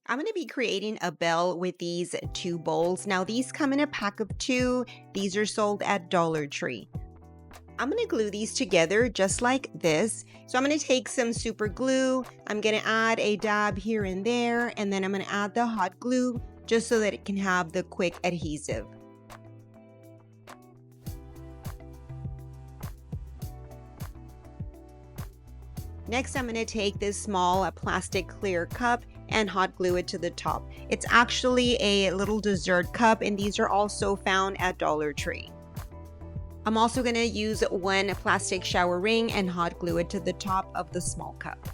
I'm going to be creating a bell with these two bowls. Now these come in a pack of two. These are sold at Dollar Tree. I'm going to glue these together just like this. So I'm going to take some super glue. I'm going to add a dab here and there, and then I'm going to add the hot glue just so that it can have the quick adhesive. Next, I'm going to take this small plastic clear cup and hot glue it to the top. It's actually a little dessert cup, and these are also found at Dollar Tree. I'm also going to use one plastic shower ring and hot glue it to the top of the small cup.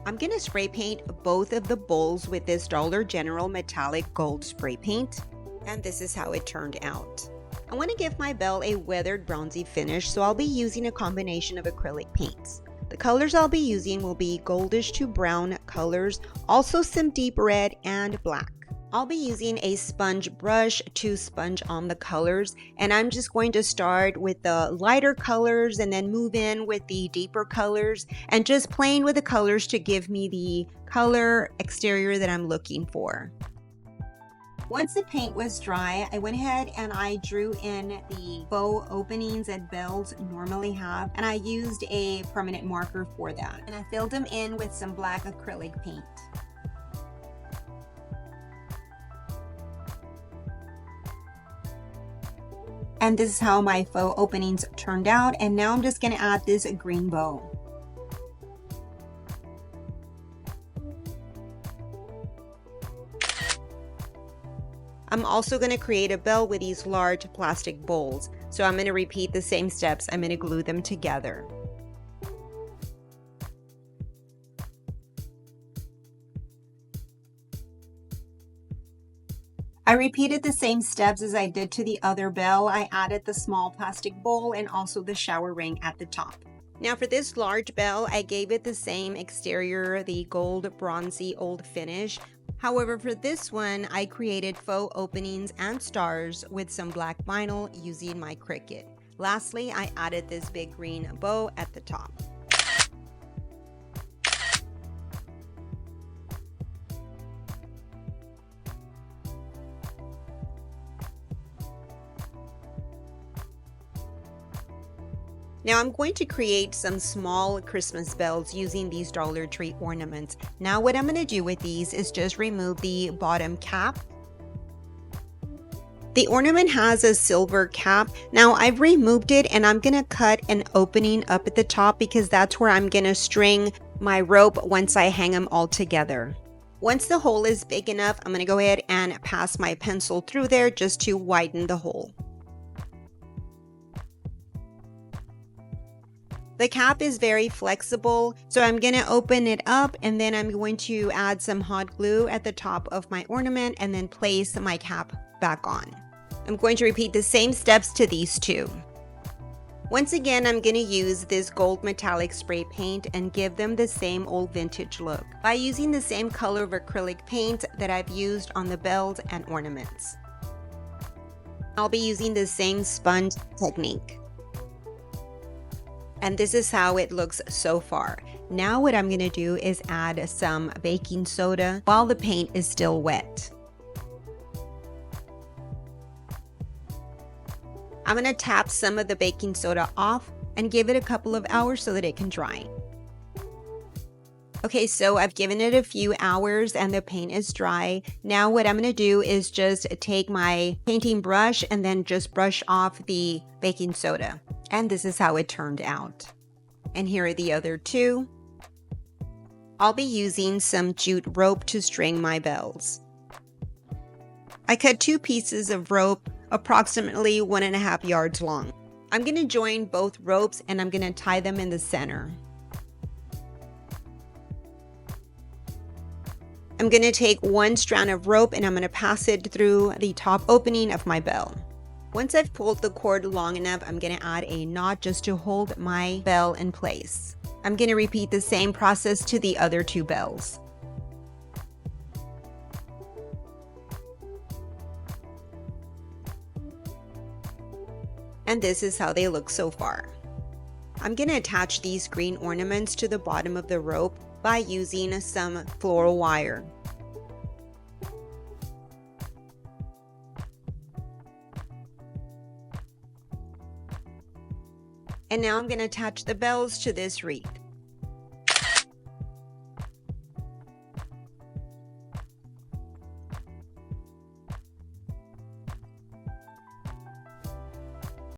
I'm going to spray paint both of the bowls with this Dollar General metallic gold spray paint, and this is how it turned out. I want to give my bell a weathered bronzy finish, so I'll be using a combination of acrylic paints. The colors I'll be using will be goldish to brown colors, also some deep red and black. I'll be using a sponge brush to sponge on the colors, and I'm just going to start with the lighter colors and then move in with the deeper colors and just playing with the colors to give me the color exterior that I'm looking for. Once the paint was dry, I went ahead and I drew in the faux openings that bells normally have, and I used a permanent marker for that. And I filled them in with some black acrylic paint. And this is how my faux openings turned out, and now I'm just going to add this green bow. I'm also going to create a bell with these large plastic bowls. So I'm going to repeat the same steps. I'm going to glue them together. I repeated the same steps as I did to the other bell. I added the small plastic bowl and also the shower ring at the top. Now for this large bell, I gave it the same exterior, the gold bronzy old finish. However, for this one, I created faux openings and stars with some black vinyl using my Cricut. Lastly, I added this big green bow at the top. Now I'm going to create some small Christmas bells using these Dollar Tree ornaments. Now what I'm going to do with these is just remove the bottom cap. The ornament has a silver cap. Now I've removed it and I'm going to cut an opening up at the top because that's where I'm going to string my rope once I hang them all together. Once the hole is big enough, I'm going to go ahead and pass my pencil through there just to widen the hole. The cap is very flexible, so I'm going to open it up and then I'm going to add some hot glue at the top of my ornament and then place my cap back on. I'm going to repeat the same steps to these two. Once again, I'm going to use this gold metallic spray paint and give them the same old vintage look by using the same color of acrylic paint that I've used on the bells and ornaments. I'll be using the same sponge technique. And this is how it looks so far. Now what I'm going to do is add some baking soda while the paint is still wet. I'm going to tap some of the baking soda off and give it a couple of hours so that it can dry. Okay, so I've given it a few hours and the paint is dry. Now what I'm going to do is just take my painting brush and then just brush off the baking soda. And this is how it turned out. And here are the other two. I'll be using some jute rope to string my bells. I cut 2 pieces of rope approximately 1.5 yards long. I'm going to join both ropes and I'm going to tie them in the center. I'm going to take one strand of rope and I'm going to pass it through the top opening of my bell. Once I've pulled the cord long enough, I'm going to add a knot just to hold my bell in place. I'm going to repeat the same process to the other 2 bells. And this is how they look so far. I'm going to attach these green ornaments to the bottom of the rope by using some floral wire. And now I'm going to attach the bells to this wreath.